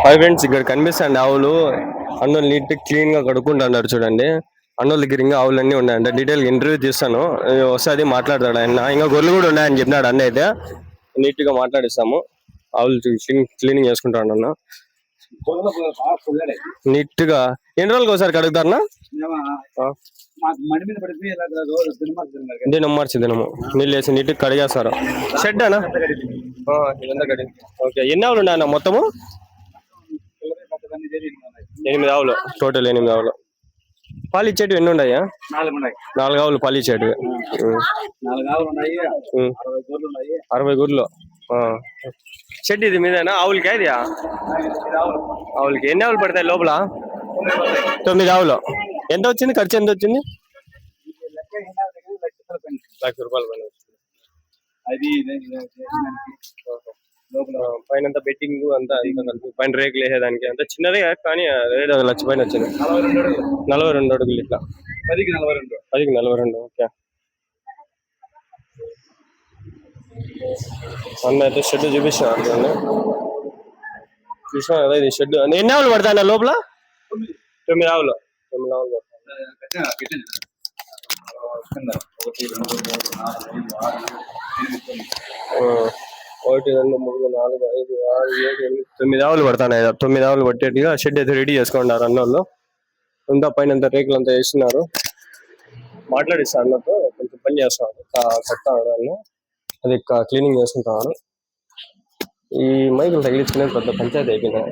Hi friends, ఇక్కడ కనిపిస్తాండి ఆవులు. అన్నోళ్ళు నీట్ క్లీన్ గా కడుక్కుంటున్నారు చూడండి. అన్నోళ్ళ దగ్గర ఇంకా ఆవులన్నీ ఉన్నాయంట. డీటెయిల్ ఇంటర్వ్యూ తీస్తాను, ఒకసారి మాట్లాడతాడు ఆయన. ఇంకా గొర్రెలు కూడా ఉన్నాయని చెప్పినాడు అన్న. అయితే నీట్ గా మాట్లాడిస్తాము. ఆవులు క్లీనింగ్ చేసుకుంటాడు అన్న నీట్ గా. ఎన్ని రోజులకి ఒకసారి కడుగుతారన్నా? దినము నీళ్ళు వేసి నీట్ కడిగేస్తారు. షెడ్ అన్న ఓకే. ఎన్ని ఆవులు ఉన్నాయన్న మొత్తము? 8 ఆవులు టోటల్. 8 ఆవులు. పాలు ఇచ్చేటివి ఎన్ని ఉన్నాయా? 4 ఆవులు పాలు ఇచ్చేటివి. 60 గొర్రెలు. షెడ్ ఇది మీదేనా ఆవులకి? అది ఆవులకి ఎన్ని ఆవులు పడతాయి లోపల? 9 ఆవులు. ఎంత వచ్చింది ఖర్చు? ఎంత వచ్చింది? 1,00,000 రూపాయలు పైన వచ్చింది. పైన బెట్టింగ్ అంతా పైన రేకులు వేసేదానికి అంతా చిన్నదే కానీ 1,00,000 పైన వచ్చింది. 42 అడుగులు. ఇట్లా 10కి 42. ఓకే. అన్న అయితే షెడ్ చూపిస్తున్నారు చూసినా కదా. ఇది షెడ్. ఎన్ని ఆవులు పడతాయి లోపల? 9 ఆవులు. 9 ఆవులు పడతాయి. 1 2 3 4 5 6 7 8 9 ఆవులు పడతాయి. 9 ఆవులు పట్టేట్టుగా షెడ్ అయితే రెడీ చేసుకున్నారు అన్నోళ్ళు. అంతా పైన రేకులు అంతా వేస్తున్నారు. మాట్లాడిస్తా అన్నతో కొంచెం పని చేస్తున్నారు. కడతాడు అన్న. అది క్లీనింగ్ చేసుకుంటున్నారు. ఈ మైకులు తగిలించుకునేది పెద్ద పంచాయతీ అయిపోయింది.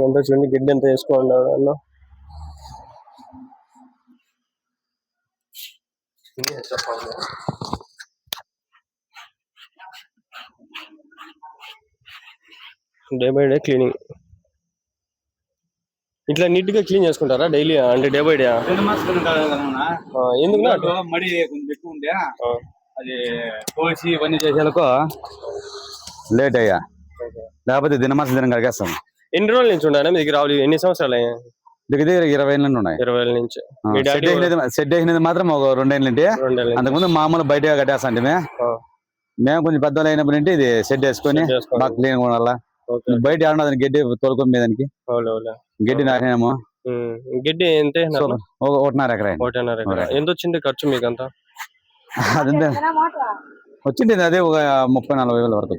అంతా చూడండి, గిడ్డి అంతా వేసుకున్నాడు అన్న. Day by day cleaning. ఇట్లా నీట్ గా క్లీన్ చేసుకుంటారా డైలీ? అంటే డే బై డే? ఎందుకు మడి కొంచెం ఎక్కువ ఉండే అది కోసి ఇవన్నీ చేసేందుకు లేట్ అయ్యా. లేకపోతే దినం కడిగేస్తాం. ఎన్ని రోజుల నుంచి ఉన్నాయా మీ దగ్గర ఆవులు? ఎన్ని సంవత్సరాలు అయ్యా? దగ్గర 20 ఏళ్ళ నుండి ఉన్నాయి. 20 ఏళ్ళ నుంచి. షెడ్ వేసినది మాత్రం ఒక 2 ఏళ్ళ నుండి. అంతకుముందు మామూలు బయట కట్టేస్తాంటే మేము కొంచెం పెద్దలు అయినప్పుడు నుండి ఇది షెడ్ వేసుకొని బాగా క్లీన్ ఉండాలా. బయట ఆడదానికి గడ్డి తోలుకొని మీదానికి గడ్డి నాటినాము. గడ్డి ఎంత? 1.5 ఎకరా. ఎంత వచ్చింది ఖర్చు మీకు అంతా? అదంతా వచ్చింది అదే ఒక 30-40 వేల వరకు.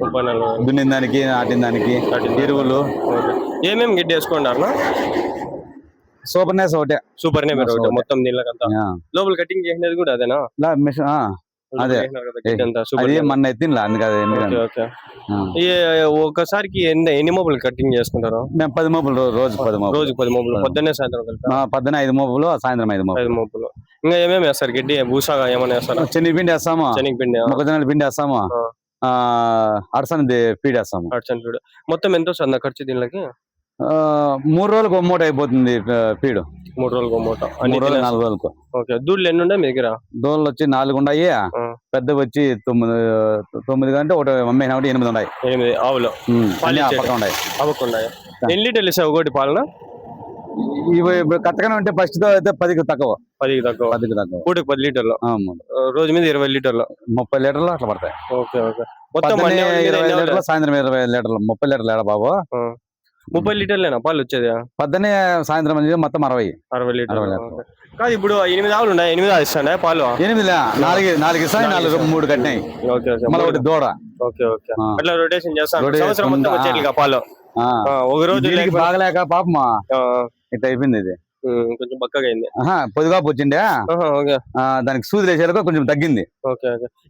దున్నిన దానికి, నాటిన దానికి, ఎరువులు. ఏమేమి గడ్డి వేసుకున్నారు? సూపర్ నేస్ ఒకటే. సూపర్ నే మొత్తం దీనికంతా లోపల కటింగ్ చేసినది కూడా అదేనా? మిషన్ అదే మన ఎత్తిలా. అందుకే ఒకసారికి ఎన్ని మోపులు కటింగ్ చేసుకుంటారు? మేము 10 మోపులు రోజు 10 మోపులు. పొద్దున్నే సాయంత్రం పొద్దున 5 మోపులు, సాయంత్రం 5 మోపులు. ఇంకా ఏమేమి వేస్తారు? గడ్డి భూసాగా ఏమైనా వేస్తారా? శనగపిండి వేస్తాము, శనగపిండి, మొక్కజొన్నల పిండి వేస్తాము, అరసనది ఫీడ్ వేస్తాము. అరసన ఫీడ్. మొత్తం ఎంత వస్తుంది ఖర్చు దీనికి? 3 రోజులకు ఒక మూట అయిపోతుంది ఫీడ్. 3 రోజులకు ఒక మూట. 4 రోజులకు. ఓకే. దూడలు ఎన్ని ఉన్నాయి మీ దగ్గర? దూడలు వచ్చి 4 ఉన్నాయి. పెద్దవి వచ్చి 9 కంటే ఒకటి అమ్మాయి 8 ఉన్నాయి. 8 ఆవులు ఉన్నాయి. ఎన్ని లీటర్లు ఇస్తాయి ఒకటి పాలన? ఇవి కట్టగానే ఉంటే ఫస్ట్ తో అయితే 10కి తక్కువ. 10కి తక్కువ. పూటకి 10 లీటర్లు. రోజు మీద 20 లీటర్లు, 30 లీటర్లు అట్లా పడతాయి. ఓకే. మొత్తం 20 లీటర్లు, సాయంత్రం 20 లీటర్లు. 30 లీటర్లు ఏడా బాబు? 30 లీటర్లేనా పాలు వచ్చేది? పొద్దున్నే సాయంత్రం మొత్తం 60 లీటర్లు. కాదు, ఇప్పుడు 8 ఆవులు ఉన్నాయి. 8 ఇస్తాయి పాలు? 8 4 ఇస్తాయి. 3 కట్టినాయి. మళ్ళీ ఒకటి దూడ. అట్లా రొటేషన్ చేస్తాను పాలు. ఒక రోజు బాగలేక పాపమా ఇట్లా అయిపోయింది. ఇది కొంచెం బక్కగా అయింది. పొద్దుగా వచ్చిండే దానికి సూది వేసేలకు కొంచెం తగ్గింది.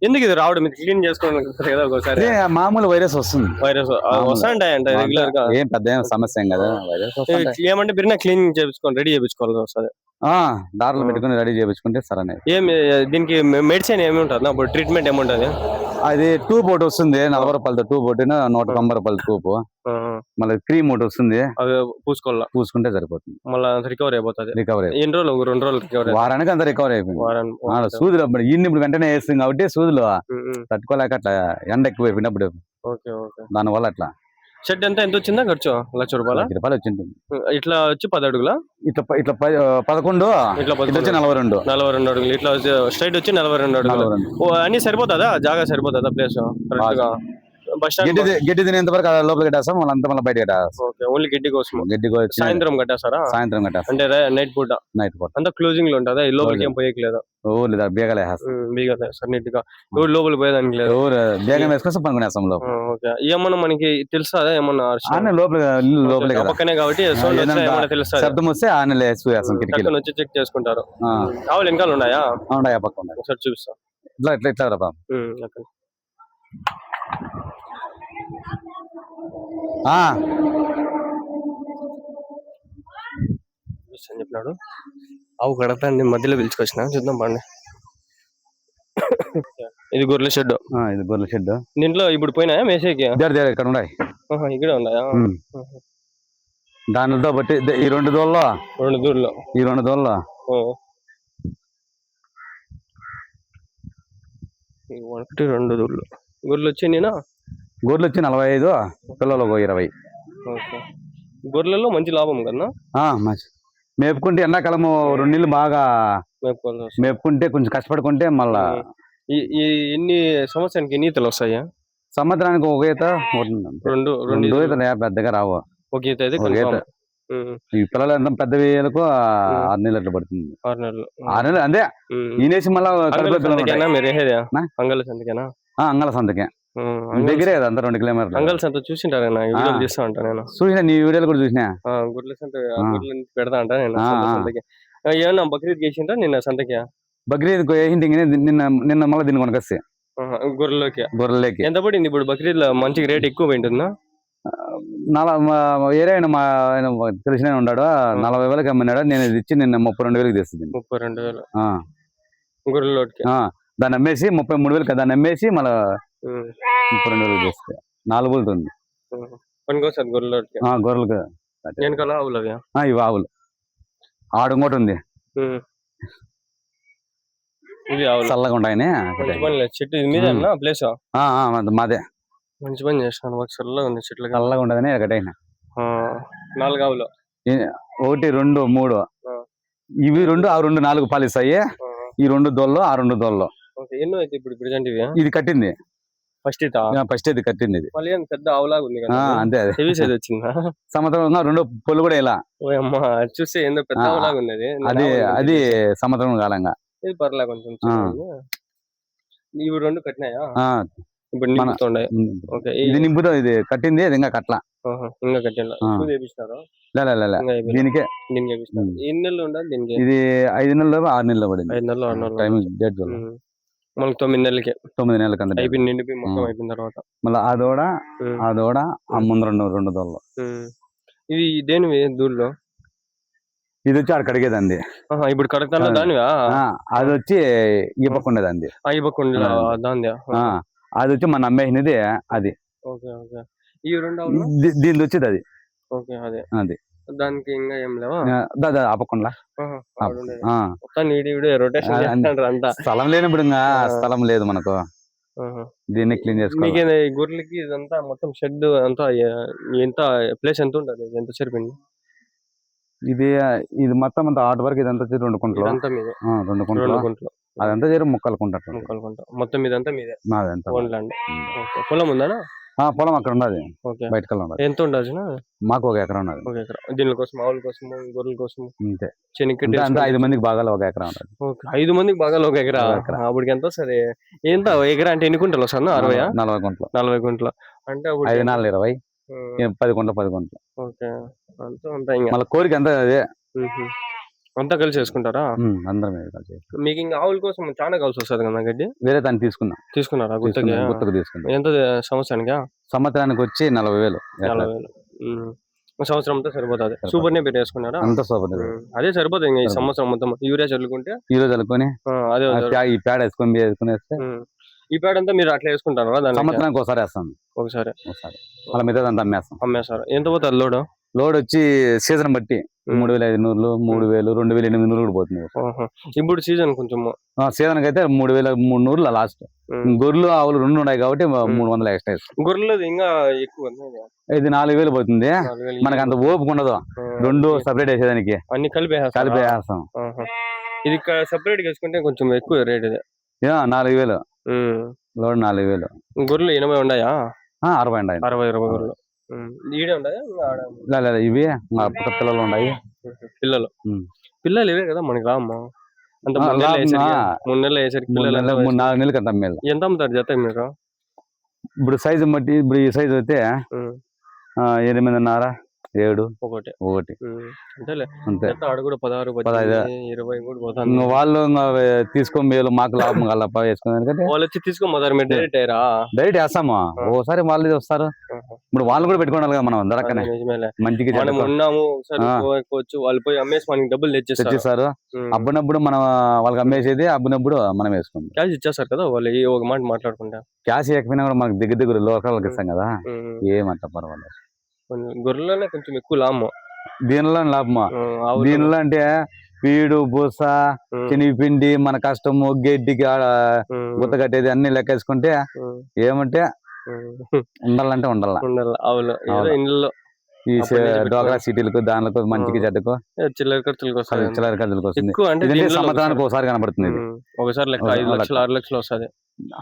ఎందుకు ఇది రావడం? క్లీన్ చేసుకోవడం మామూలు వైరస్ వస్తుంది. వైరస్ వస్తాయంట రెగ్యులర్ గా. ఏం పెద్ద సమస్య ఏం కదా. వైరస్ ఏమంటే బిర్యానీ క్లీనింగ్ చేయించుకోవాలి, రెడీ చేయించుకోవాల్సి వస్తుంది. దారిలో పెట్టుకుని రెడీ చేయించుకుంటే సరే. ఏమి దీనికి మెడిసిన్ ఏమి ఉంటుంది? అప్పుడు ట్రీట్మెంట్ ఏముంటది? అది ట్యూబ్ ఒకటి వస్తుంది, 40 రూపాయలతో ట్యూబ్ ఒకటి, 190 రూపాయల ట్యూబ్. మళ్ళీ క్రీమ్ ఒకటి వస్తుంది, అది పూసుకుంటే సరిపోతుంది. మళ్ళీ రికవర్ అయిపోతుంది. ఎన్ని రోజులు? 2 రోజులు రికవర్. వారానికి అంతా రికవర్ అయిపోయింది. సూదులు ఇన్ని వెంటనే వేస్తుంది కాబట్టి సూదులు తట్టుకోలేక అట్లా ఎండ ఎక్కువ అయిపోయినప్పుడు దానివల్ల అట్లా. షెడ్ ఎంత వచ్చిందా ఖర్చు? 1,00,000 రూపాయలు వచ్చింది. ఇట్లా వచ్చి 10 అడుగులా? ఇట్లా 11, ఇట్లా వచ్చి 42 అడుగులు. ఇట్లా స్ట్రైట్ వచ్చి 42 అడుగులు. అన్ని సరిపోతుందా? జాగా సరిపోతుందా? ప్లేస్ కరెక్ట్ గా బస్ స్టాండ్ గడ్డి తినేంత వరకు లోపల కట్టేస్తాం, వాళ్ళంతా మళ్ళీ బయట కట్టేస్తాం. ఓన్లీ గడ్డి కోసం. గడ్డి సాయంత్రం కట్టేస్తారా? సాయంత్రం కట్టేస్తాం, అంటే నైట్ పూట అంతా క్లోజింగ్ లో ఉంటుందా? లోపలికి ఏం పోయేయట్లేదు? లేదా బేగలే సార్ నీట్ గా ఎవరు లోపలికి పోయేదానికి లేదు, బేగం వేసుకొని పనుకునేస్తాం లోపల. ఏమన్నా మనకి తెలుసా ఏమన్నా లోపల పక్కనే కాబట్టి తెలుస్తా, శబ్దం వస్తే ఆనే వేస్తాం, కిటికీలో వచ్చి చెక్ చేసుకుంటారు. ఆవులు వెనకాల ఉన్నాయా? ఉన్నాయా, పక్క ఉన్నాయి. ఒకసారి చూపిస్తా. ఇట్లా ఇట్లా ఇట్లా రా చెప్పినాడు. ఆవు కడతాండి, మధ్యలో పిలుచుకొచ్చిన, చూద్దాం పండి. ఇది గొర్రెల షెడ్. ఇది గొర్రెల షెడ్. దీంట్లో ఇప్పుడు పోయినాయా మేసేకి? ఇక్కడ ఉన్నాయి, ఇక్కడ ఉన్నాయా? దానితో బట్టి ఈ 2 దూడలు, ఈ 2 దూడలు 1, 2 దూడలు. గొర్రెలు వచ్చి 45, పిల్లలు 20. గొర్రెలలో మంచి లాభం కదా? మేపుకుంటే ఎండాకాలము 2 నెలలు బాగా మేపుకుంటే, కొంచెం కష్టపడుకుంటే మళ్ళా. ఎన్ని సంవత్సరానికి ఎన్ని ఈతలు వస్తాయా? సంవత్సరానికి ఒక ఈత, 2 ఈతలు పెద్దగా రావు. ఒక ఈత అయితే ఈ పిల్లలు ఎంత పెద్ద వేలకు 6 నెలలు అట్లా పడుతుంది. 6 నెలలు, 6 నెలలు అంతే. ఈనేసి మళ్ళా అంగళ సంతకే దగ్గరే కదా, అంతా 2 కిలోమీటర్లు. అంగళ సంత చూసింటారా? చూస్తా ఉంటా నేను. చూసినా, నీ వీడియోలు కూడా చూసినా. గుడ్ల సంత పెడతా అంటా నేను సంతకి. ఏమన్నా బక్రీద్ చేసింటా నిన్న సంతకి? బక్రీద్ నిన్న మళ్ళీ దీన్ని కొనకొస్తే గొర్రెలకి ఎంత పడింది ఇప్పుడు? బక్రీద్ లో మంచి రేట్ ఎక్కువ పోయింటుందా? ఏరే మా తెలిసిన ఉన్నాడు, 40,000కి అమ్మినాడు. నేను ఇది ఇచ్చి నిన్న 32,000కి తెస్తుంది. 32,000 గొర్రెలోకి. దాన్ని అమ్మేసి 33,000, దాన్ని అమ్మేసి మళ్ళీ 32,000కి తెస్తే 4 బుల్తుంది. గొర్రెలకి ఇవి ఆవులు. ఆడు ఇంకోటి ఉంది, చల్లగా ఉంటాయని. చెట్టు మీద ప్లేస్ మాదే. మంచి పని చేస్తాను, చల్లగా ఉంది, చెట్లు చల్లగా ఉండదని ఒకటైనా. 4 ఆవులు, 1, 2, 3 ఇవి 2, ఆ 2 4 పాలు ఇస్తాయి. ఈ 2 దోళ్ళు, ఆ 2 దోళ్ళు. ఎన్నో అయితే ఇప్పుడు ప్రెజెంట్ ఇవి? ఇది కట్టింది ఫస్ట్ ఇది కట్టింది. ఇది పెద్ద ఆవులాగా ఉంది కదా? అంతే, వచ్చిందా? సంవత్సరం 2 పొల్లు కూడా ఇలా చూస్తే ఏందో పెద్ద ఆవులాగా ఉంది. అది సంవత్సరం కాలంగా. ఇది పర్లే కొంచెం. ఇవి 2 కట్టినాయా? ఇప్పుడు ఇది నింపుతో ఇది కట్టింది, ఇది ఇంకా కట్ల. ఇంకా కట్టినా దీనికే. ఎన్ని నెలలు ఉండాలి దీనికి? ఇది 5 నెలలు 6 నెలలు పడింది. 5 నెలలు 6 నెలలు. మనకి 9 నెలలకి 9 నెలలకి అంత నిండిపోయి మొత్తం అయిపోయిన తర్వాత మళ్ళీ ఆ దూడ ఆ ముందు 2 దూడలు. ఇది దేనివి దూడలు? ఇది వచ్చి ఆడ కడిగేదండి. ఇప్పుడు కడతాను దానివా? అది వచ్చి ఈ పక్క ఉండేదండి. అది వచ్చి మన అమ్మేసినది అది. దీని వచ్చేది అది. అది దానికి ఇంకా ఏం లేవా? ఆపకుండా స్థలం లేనప్పుడు ఇంకా స్థలం లేదు మనకు, దీన్ని క్లీన్ చేసుకోవాలి. గొర్రెలకి ఇదంతా మొత్తం షెడ్ అంతా ఎంత ప్లేస్ ఎంత ఉంటుంది? ఎంత సరిపోయింది ఇది మొత్తం అంతా ఆర్ట్ వరకు? ఇదంతా 2 కుంటలు, 2 కుంటలు. అదంతా ముక్కలు కుంట మొత్తం. ఇదంతా మీదే? పొలం ఉందా? పొలం అక్కడ ఉన్నది, బయటకల్లా ఉన్నది. ఎంత ఉండదు? మాకు 1 ఎకరా ఉన్నది. దీనికోసం, ఆవుల కోసం, గొర్రెల కోసం. అంతే. చెనిక్కి 5 మందికి బాగాలి 1 ఎకరా ఉన్నది. 5 మందికి బాగాలి 1 ఎకరా. అప్పటికి ఎంత సరే? ఎంత 1 ఎకరా అంటే ఎన్ని కుంటలు వస్తాను? 40 కుంటలు. 40 కుంటలు అంటే 5 4 20, 10 కుంటలు 10 కుంటలు. మళ్ళీ కోరిక అంతా అదే. అంతా కలిసి వేసుకుంటారా? అందరం. మీకు ఇంకా ఆవుల కోసం చాలా కలిసి వస్తుంది కదా గడ్డి? వేరే దాన్ని తీసుకున్నారా? గుత్తకు తీసుకున్నా. ఎంత సంవత్సరానికి వచ్చి 40,000. 40,000 సంవత్సరం అంతా సరిపోతుంది. సూపర్ నే పెట్టేసుకున్నారా? అంతా సూపర్. అదే సరిపోతుంది ఇంకా ఈ సంవత్సరం మొత్తం. యూరియా చల్లుకుంటే అదే ఈ పేడ వేసుకునేస్తే. ఈ పేడ అంతా మీరు అట్లా వేసుకుంటారా? సంవత్సరానికి ఒకసారి వేస్తాం. ఒకసారి అలా మిగతా అంతా అమ్మేస్తారు. ఎంత పోతుంది లోడ్ వచ్చి సీజన్ బట్టి 3,500, 3,000, 2,800 కూడా పోతుంది. ఇప్పుడు సీజన్ కొంచెం సీజన్ అయితే 3,300 లాస్ట్. గొర్రెలు ఆవులు 2 ఉన్నాయి కాబట్టి 300 ఎక్స్ట్రా. గొర్రెలు ఇంకా ఎక్కువ. ఇది 4,000 పోతుంది. మనకు అంత ఓపిక ఉండదు 2 సపరేట్ వేసేదానికి. అన్ని కలిపేస్తాం. ఇది సపరేట్ వేసుకుంటే కొంచెం ఎక్కువ రేట్. ఇది 4,000 లోడ్. 4,000. గొర్రెలు 80 ఉన్నాయా? 60 ఉన్నాయి. 60 గొర్రెలు ఈడే ఉండదా లేదు ఇవి పక్క పిల్లలు ఉన్నాయి. పిల్లలు పిల్లలు ఇవే కదా మనకి రామ్మా అంత 3 నెలలు వేసరికి 4 నెలలు కదా అమ్మేది. ఎంత అమ్ముతారు జత మీరు? ఇప్పుడు సైజు బట్టి ఇప్పుడు ఈ సైజు అయితే 8.5 7 ఒకటి అంతే. ఆడ కూడా 16 15 20 కూడా పోతాను. వాళ్ళు తీసుకొని మేలు మాకు లాభం కలప వేసుకుని ఎందుకంటే వాళ్ళు వచ్చి తీసుకొని పోతారు. మీరు డైరెక్ట్ వేస్తాము. ఓసారి వాళ్ళు వస్తారు. ఇప్పుడు వాళ్ళు కూడా పెట్టుకోవాలి కదా మనం దొరకనే మంచిగా మనం ఉన్నాము. వాళ్ళు పోయి అమ్మేసి మనకి డబ్బులు తెచ్చిస్తారు. అబ్బునప్పుడు మనం వాళ్ళకి అమ్మేసేది అబ్బునప్పుడు మనం వేసుకుంటాం. క్యాష్ ఇచ్చేస్తారు కదా వాళ్ళు. ఒక మాట మాట్లాడుకుంటా క్యాష్ ఎక్కిపోయినా కూడా మనకు దగ్గర లోకల్కి ఇస్తాం కదా, ఏమంట పర్వాలేదు. గొర్రెలోనే కొంచెం ఎక్కువ లాభం. దీనిలో లాభమా? దీనిలో అంటే పీడు బూస శనగపిండి మన కష్టము గడ్డికి గుత్త కట్టేది అన్ని లెక్కేసుకుంటే ఏమంటే ఉండాలంటే ఉండాల. ఈ డోగ్రా సిటీలకు దానిలకు మంచికి చెడ్డకు చిల్లర ఖర్చులకు వస్తుంది. సంవత్సరానికి ఒకసారి కనబడుతుంది. ఒకసారి 5 లక్షలు 6 లక్షలు వస్తుంది.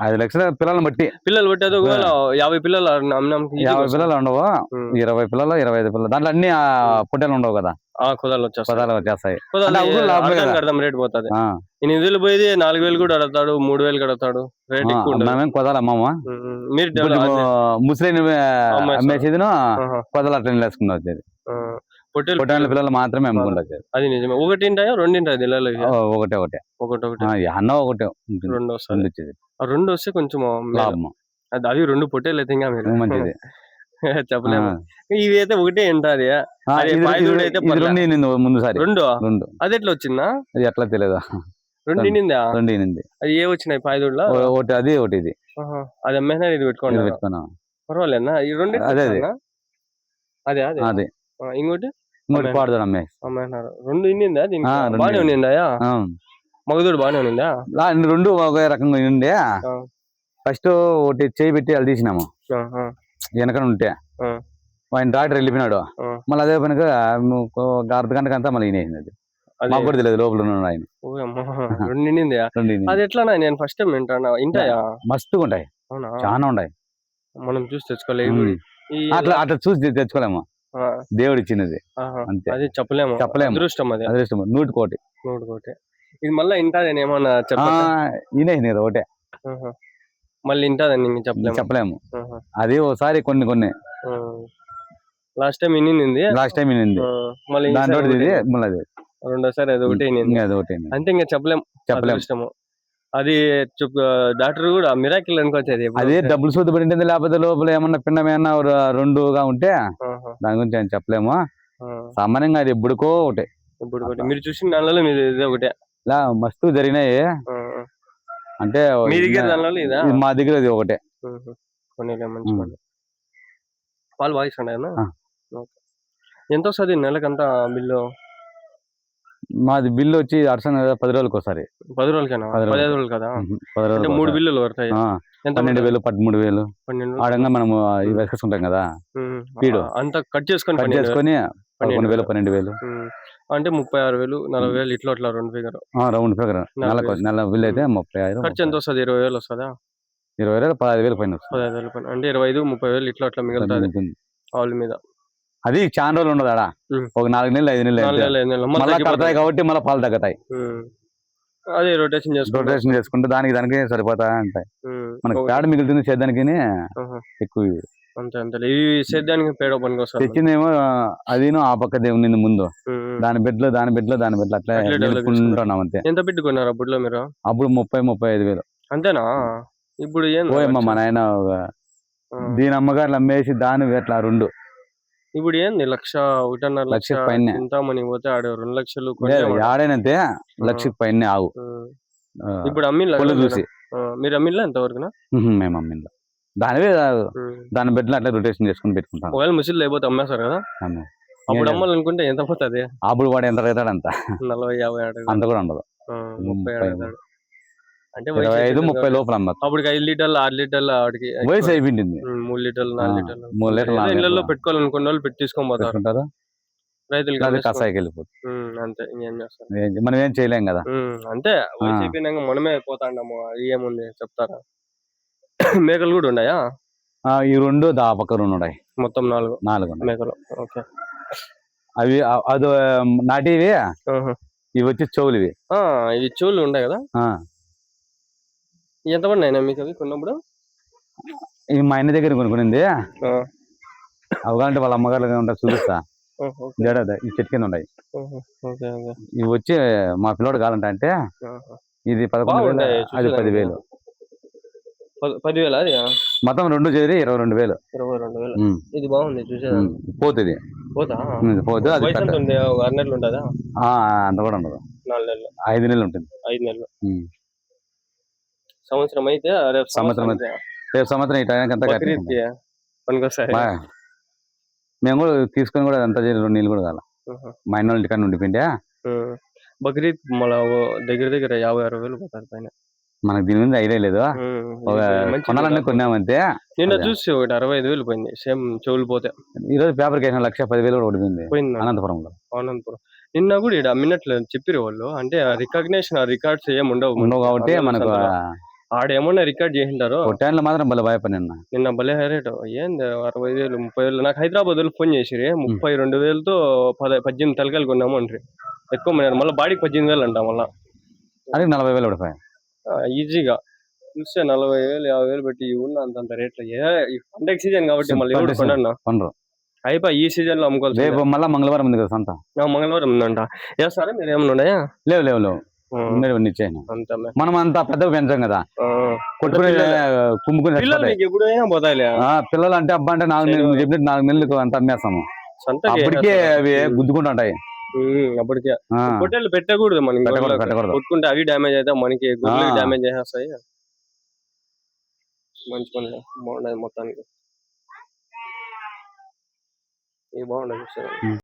5 లక్షల పిల్లలు బట్టి అది ఒకవేళ 50 పిల్లలు 50 పిల్లలు ఉండవు. 20 పిల్లలు 25 పిల్లలు దాంట్లో అన్ని పొట్టేలు ఉండవు కదా, కుదాలు వచ్చేస్తాయి. రేట్ పోతుంది. 8,000 పోయేది 4,000 కూడా అడుగుతాడు, 3,000 కడతాడు. రేట్ ఎక్కువ కుదాలు అమ్మమ్మ. ముస్లిం అమ్మేసేది కుదాలు అట్లా వేసుకుని వచ్చేది. పొట్టేళ్ళ పిల్లలు మాత్రమే అమ్ముకుంటారు. అది నిజమే. ఒకటి రెండు ఒకటే అన్న ఒకటే వచ్చేది. 2 వస్తే కొంచెం లాభం. అది 2 పొట్టేలు అయితే ఇంకా మీరు మంచిది చెప్పలేము. ఇవి అయితే ఒకటే ఉంటుంది. ముందుసారి 2 అది ఎట్లా వచ్చిందా? అది ఎట్లా తెలియదు. 2 అది ఏ వచ్చినాయి పాయదూడులో? ఒకటి అది ఒకటి ఇది. అది అమ్మేనా ఇది పెట్టుకున్నా పర్వాలేనా? ఈ 2 అదే అదే అదే ఇంకోటి పాడుతాడు అమ్మేసి 2 ఇన్నిందా? దీనికి బాగానే ఉన్నిందా? మగదూడు బాగానే ఉన్నిందా? 2 ఒకే రకంగా ఉండే. ఫస్ట్ ఒకటి చేయి పెట్టి అది తీసినాము వెనక ఉంటే ఆయన డాక్టర్ వెళ్ళిపోయినాడు. మళ్ళీ అదే పనిగా అర్ధ గంటకంతా మళ్ళీ ఈయన మాకు కూడా తెలియదు లోపల ఉన్నాడు ఆయన. 2 అది ఎట్లా? నేను ఫస్ట్ టైం వింటాను. ఇంటాయా? మస్తుగా ఉంటాయి, చాలా ఉన్నాయి. మనం చూసి తెచ్చుకోలేము. అట్లా చూసి తెచ్చుకోలేము, దేవుడు ఇచ్చినది అంతే. అది చెప్పలేము. అదృష్టం. 100 కోటి. ఇది మళ్ళీ ఇంటాదని ఏమన్నా ఈయన ఒకటే మళ్ళీ ఇంటాదని చెప్పలేము. అది ఒకసారి కొన్ని లాస్ట్ టైం ఇన్నింది. మళ్ళీ రెండోసారి అది ఒకటి అంతే. ఇంకా చెప్పలేము. అది డాక్టర్ కూడా మిరాకిల్ అనుకోవచ్చేది. అదే డబ్బులు సూది పడింది. లేకపోతే లోపల ఏమన్నా పిండమేమన్నా 2గా ఉంటే దాని గురించి ఆయన చెప్పలేము. సామాన్యంగా అది ఎప్పుడుకో ఒకటే. మీరు చూసిన దానిలో మీరు ఇదే ఒకటే మస్తు జరిగినాయి. అంటే మా దగ్గర అది ఒకటే. పాలు బాగా ఇస్తున్నాయన్నా? ఎంత వస్తుంది నెలకంతా బిల్లు? మాది బిల్లు వచ్చి 10 రోజులకు ఒకసారి. 10 రోజులకేనా? 15 రోజులు కదా? 3 బిల్లులు పడతాయి. 12,000 13,000 ఆడంగా మనము వేసుకుంటాం కదా. పీడు అంతా కట్ చేసుకొని 11,000 12,000 అంటే 36,000 40,000 ఇట్లా అట్లా రౌండ్ ఫిగర్. నెల బిల్లు అయితే 35. ఖర్చు ఎంత వస్తుంది? 20,000 వస్తుందా? 20,000 15,000 పైన. 15,000 పైన అంటే 25,000-30,000 ఇట్లా అట్లా మిగులుతుంది ఆవుల మీద. అది చాలా రోజులు ఉండదు ఆడ. ఒక 4 నెలలు 5 నెలలు మళ్ళీ కడతాయి కాబట్టి మళ్ళీ పాలు తగ్గుతాయి. అదే రొటేషన్ చేసుకుంటే దానికి సరిపోతా ఉంటాయి. మనకి పేడ మిగులుతుంది సేద్యానికి ఎక్కువ. అంతే. ఇవి సేద్యానికి పేడ పనికి వస్తుంది. తెచ్చిందేమో అదిను ఆ పక్క దేవుని ముందు దాని బెడ్లో అట్లా నిలుపుకుంటున్నాం అంతే. ఎంత పెట్టుకున్నారు అప్పుడులో మీరు? అప్పుడు 30,000-35,000 అంతేనా? ఇప్పుడు మా నాయన దీని అమ్మగారు అమ్మేసి దాని ఎట్లా 2. ఇప్పుడు ఏంది 1,1.5 లక్ష పైన చింతామణి పోతే ఆడ 2 లక్షలు ఆడైనంతే 1,00,000 పైన ఆవు. ఇప్పుడు అమ్మిల్లా చూసి మీరు అమ్మిల్లా ఎంతవరకు? మేము అమ్మిల్లా దాని బెడ్లో అట్లా రొటేషన్ చేసుకుని పెట్టుకుంటాం. ఒకవేళ ముసిల్ అయిపోతే అమ్మేస్తారు కదా. అప్పుడు అమ్మాలనుకుంటే ఎంత పోతుంది? అప్పుడు వాడు ఎంత అవుతాడు అంత 40-50 అంత కూడా ఉండదు. 30 అంటే 25-30 లోపల అమ్మదు. అప్పుడు 5 లీటర్లు 6 లీటర్లు వాడికి వయసు అయిపోయింది. 3 లీటర్లు 4 లీటర్లు ఇళ్లలో పెట్టుకోవాలనుకున్న వాళ్ళు తీసుకొని పోతారు. రైతులు కసాయికి వెళ్ళిపోతుంది అంతే. ఇంకేం చేస్తారు? మనం ఏం చేయలేం కదా. అంతే వయసు అయిపోయినాక మనమే పోతాండాము. ఏముంది చెప్తారా? మేకలు కూడా ఉన్నాయా? ఈ 2 దా పక్క 2 ఉన్నాయి. మొత్తం 4 ఉన్నాయి. మేకలు. ఓకే. అవి అది నాటివి. ఇవి వచ్చి చెవులు. ఇవి చెవులు ఉంటాయి కదా. ఎంత పడినాయినా మీకు అవి కొన్నప్పుడు? ఇవి మా ఆయన దగ్గర కొనుక్కునింది. అవగాంటే వాళ్ళ అమ్మగారు ఉంటాయి, చూపిస్తా. ఈ చెట్టు కింద ఉన్నాయి. ఇవి వచ్చి మా పిల్లోడు కావాలంటే అంటే ఇది 11,000, అది 10,000. 10,000 అది మొత్తం 2 చేరి 22,000. ఇది బాగుంది చూసేదానికి. పోతుంది. పోతే అది 6 నెలలు ఉంటుందా? అంత కూడా ఉండదు. 4 నెలలు 5 నెలలు ఉంటుంది. 5 నెలలు. సంవత్సరం అయితే రేపు సంవత్సరం ఈ టైంకి అంతా పనికొస్తాయి. మేము కూడా తీసుకొని కూడా అంతా 2 నెలలు కూడా కాల. మా అన్న ఇంటికాడ ఉండిపోయిండే. బక్రీద్ మళ్ళా దగ్గర 50,000-60,000 పోతారు పైన. మనకు దీని మీద ఐడియా లేదు. కొనాలన్నీ కొన్నామంతే. నిన్న చూసి ఒకటి 65,000 పోయింది సేమ్ చెవులు పోతే. ఈ రోజు పేపర్ కేసిన 1,10,000 కూడా ఓడిపోయింది అనంతపురంలో. నిన్న కూడా ఇక్కడ అమ్మినట్లు చెప్పిరు వాళ్ళు. అంటే రికగ్నేషన్ రికార్డ్స్ ఏమి ఉండవు కాబట్టి మనకు ఆడేమన్నా రికార్డ్ చేసింటారు. టైంలో మాత్రం భలే భయపడి నిన్న భలే రేటు. ఏంది 60,000 30,000. నాకు హైదరాబాద్ వాళ్ళు ఫోన్ చేసిరి 32,000తో 18 తలకాయలు కొన్నాము అంటారు. ఎక్కువ మళ్ళీ బాడీకి 18,000 అంట. మళ్ళీ అది 40,000 పడిపోయాయి ఈజీగా. చూస్తే 40,000 50,000 పెట్టి ఉన్న అంత రేట్లు. పండగ సీజన్ కాబట్టి మళ్ళీ ఎవరు కొనరు. అయిపోయి ఈ సీజన్ లో అమ్ముకోవాలి. మళ్ళీ మంగళవారం ఉంది కదా సంత. మంగళవారం ఉందంట. వేస్తారా మీరు? ఏమన్నా ఉన్నాయా? లేవు. మనం అంతా పెద్దగా పెంచాం కదా, కొట్టుకుని కుమ్ముకుని ఎప్పుడైనా పోతాయిలే. పిల్లలు అంటే అబ్బా అంటే 4 నెలలు చెప్పినట్టు 4 నెలలకు అంత అమ్మేస్తాము. అప్పటికే అవి గుద్దుకుంటూ ఉంటాయి. అప్పటికే పొట్టేళ్ళు పెట్టకూడదు. మనం కొట్టుకుంటే అవి డ్యామేజ్ అయితే మనకి డ్యామేజ్ చేసేస్తాయి. మంచి పనులే, బాగుండదు మొత్తానికి. ఇవి బాగుండదు.